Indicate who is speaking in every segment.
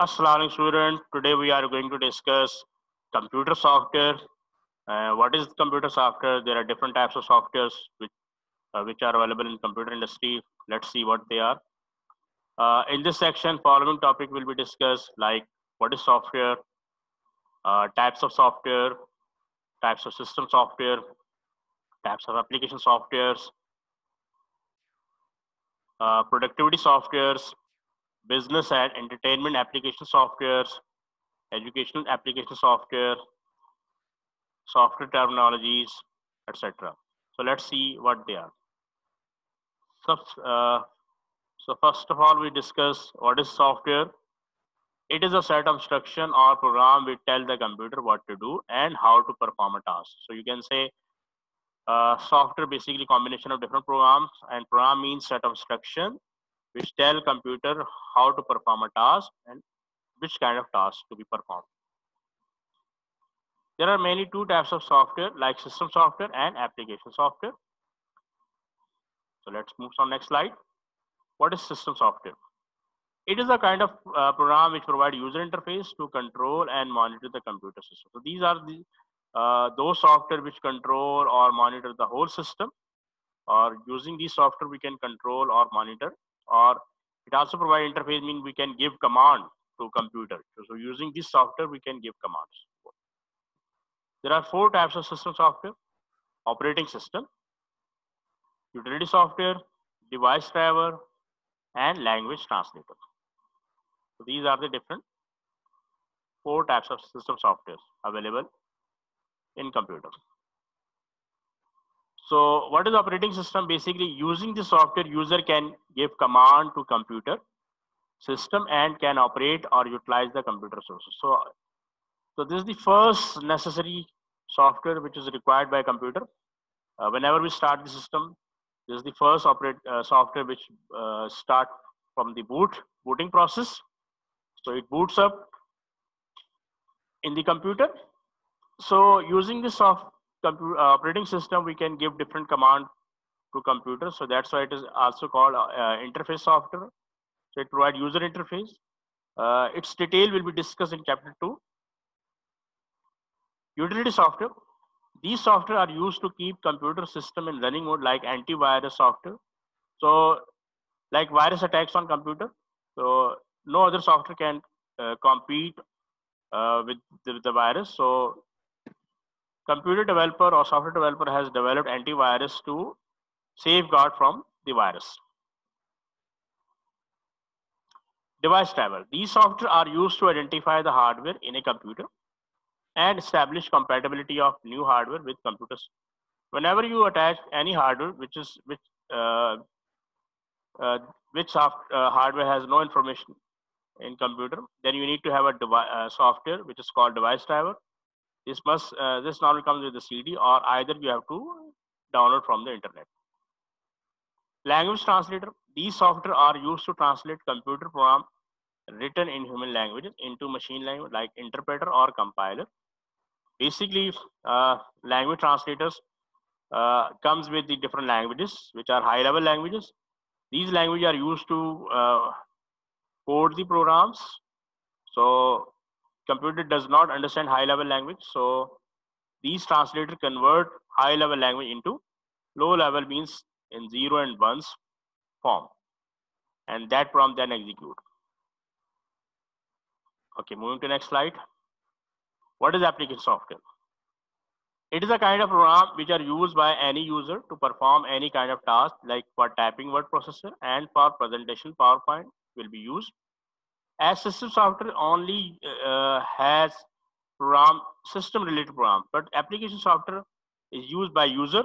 Speaker 1: Assalamu alaikum student. Today we are going to discuss computer software. What is computer software? There are different types of softwares which are available in computer industry. Let's see what they are. In this section, following topic will be discussed like what is software, types of software, types of system software, types of application softwares, productivity softwares, business and entertainment application softwares, educational application software, software terminologies, etc. So let's see what they are. So, so first of all, we discuss what is software. It is a set of instruction or program which tell the computer what to do and how to perform a task. So you can say software basically combination of different programs, and program means set of instruction which tell computer how to perform a task and which kind of task to be performed. There are mainly two types of software like system software and application software. So let's move on next slide. What is system software? It is a kind of program which provide user interface to control and monitor the computer system. So these are those software which control or monitor the whole system, or using these software we can control or monitor, or it also provide interface, mean we can give command to computer. So using this software we can give commands. There are four types of system software: operating system, utility software, device driver, and language translator. So these are the different four types of system software available in computer. So what is operating system? Basically, using the software, user can give command to computer system and can operate or utilize the computer resources. So this is the first necessary software which is required by a computer. Whenever we start the system, this is the first software which start from the booting process. So it boots up in the computer. So using this operating system, we can give different command to computer. So that's why it is also called interface software. So it provides user interface. Its detail will be discussed in chapter 2. Utility software. These software are used to keep computer system in running mode, like antivirus software. So like virus attacks on computer. So no other software can compete with the virus. So computer developer or software developer has developed antivirus to safeguard from the virus. Device driver. These software are used to identify the hardware in a computer and establish compatibility of new hardware with computers. Whenever you attach any hardware uh, hardware has no information in computer, then you need to have a software which is called device driver. This normally comes with the CD, or either you have to download from the internet. Language translator. These software are used to translate computer program written in human languages into machine language, like interpreter or compiler. Basically, language translators comes with the different languages, which are high-level languages. These languages are used to code the programs. So computer does not understand high-level language. So these translators convert high-level language into low-level, means in 0 and 1s form, and that prompt then execute. Okay, moving to next slide. What is application software? It is a kind of program which are used by any user to perform any kind of task, like for typing word processor and for presentation PowerPoint will be used. As system software only has program system related program, but application software is used by user.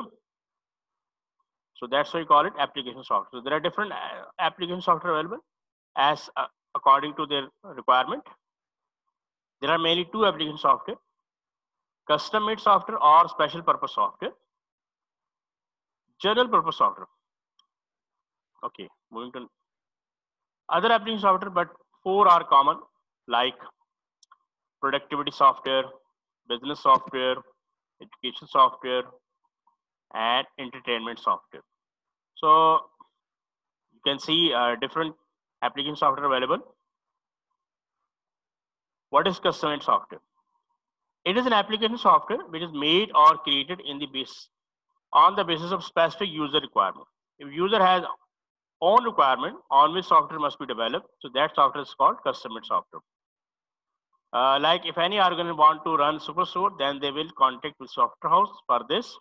Speaker 1: So that's why we call it application software. So there are different application software available as according to their requirement. There are mainly two application software: custom made software or special purpose software. General purpose software. Okay, moving to other application software, but four are common, like productivity software, business software, education software, and entertainment software. So you can see different application software available. What is custom-made software? It is an application software which is made or created on the basis of specific user requirement. If user has own requirement on which software must be developed, so that software is called custom-made software. Like if any organization want to run Superstore, then they will contact with Software House for this.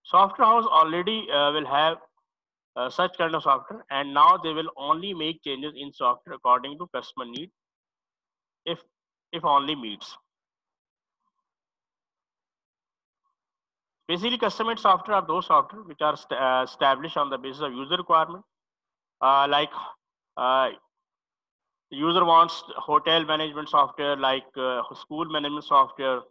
Speaker 1: Software House already will have such kind of software, and now they will only make changes in software according to customer need, if only meets. Basically, custom-made software are those software which are established on the basis of user requirement. Like user wants hotel management software, like school management software.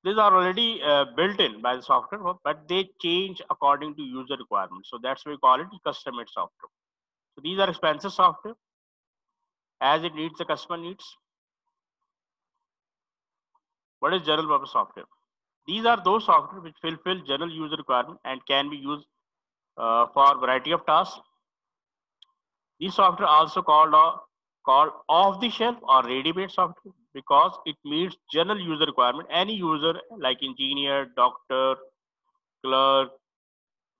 Speaker 1: These are already built in by the software, but they change according to user requirements. So that's why we call it custom-made software. So these are expensive software as it needs the customer needs. What is general purpose software? These are those software which fulfill general user requirement and can be used for variety of tasks. These software also called off-the-shelf or ready-made software because it meets general user requirement. Any user like engineer, doctor, clerk,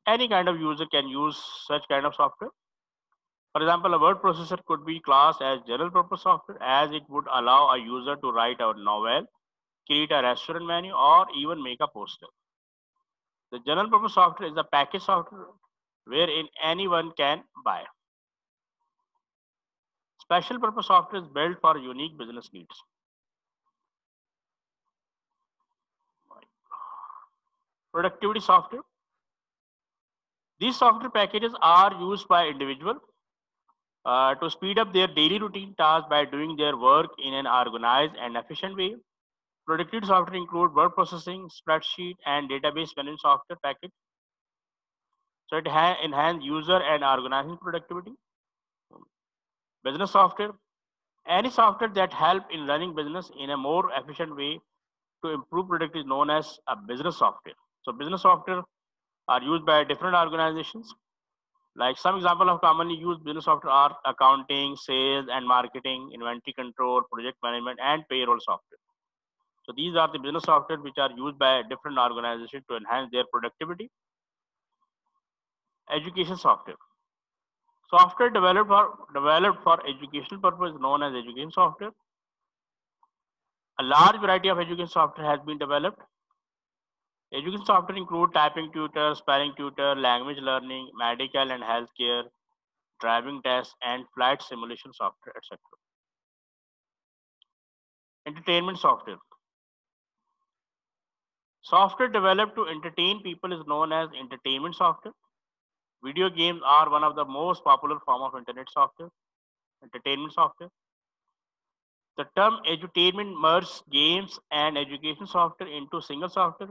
Speaker 1: any kind of user can use such kind of software. For example, a word processor could be classed as general purpose software as it would allow a user to write a novel, create a restaurant menu, or even make a poster. The general purpose software is a package software wherein anyone can buy. Special purpose software is built for unique business needs. Productivity software. These software packages are used by individuals to speed up their daily routine tasks by doing their work in an organized and efficient way. Productivity software include word processing, spreadsheet, and database management software package. So it enhance user and organizing productivity. Business software. Any software that help in running business in a more efficient way to improve productivity is known as a business software. So business software are used by different organizations. Like some example of commonly used business software are accounting, sales and marketing, inventory control, project management, and payroll software. So these are the business software which are used by different organizations to enhance their productivity. Education software. Software developed for educational purpose is known as education software. A large variety of education software has been developed. Education software include typing tutor, spelling tutor, language learning, medical and healthcare, driving tests, and flight simulation software, etc. Entertainment software. Software developed to entertain people is known as entertainment software. Video games are one of the most popular form of internet software, entertainment software. The term edutainment merges games and education software into single software.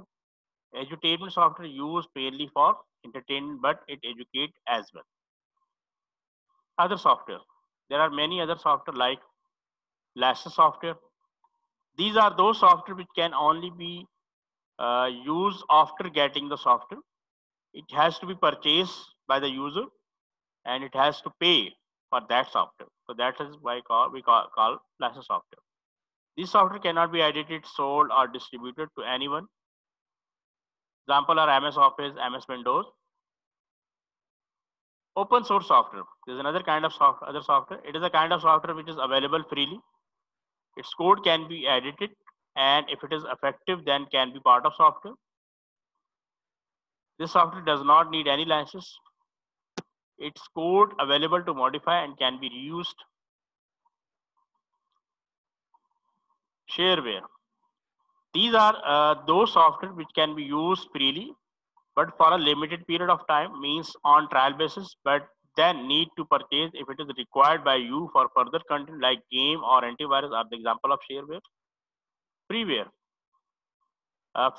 Speaker 1: Edutainment software used mainly for entertainment, but it educates as well. Other software. There are many other software like license software. These are those software which can only be used after getting the software. It has to be purchased by the user and it has to pay for that software. So that is why we call license software. This software cannot be edited, sold, or distributed to anyone. Example are MS Office, MS Windows. Open source software. There's another kind of other software. It is a kind of software which is available freely. Its code can be edited, and if it is effective, then can be part of software. This software does not need any license. Its code available to modify and can be reused. Shareware. These are those software which can be used freely, but for a limited period of time, means on trial basis, but then need to purchase if it is required by you for further content like game or antivirus are the example of shareware. Freeware.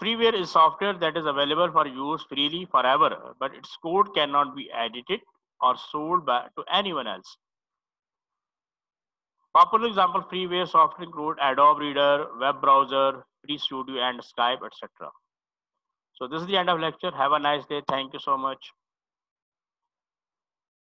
Speaker 1: Freeware is software that is available for use freely forever, but its code cannot be edited or sold to anyone else. Popular example freeware software include Adobe Reader, web browser, Free Studio, and Skype, etc. So this is the end of lecture. Have a nice day. Thank you so much.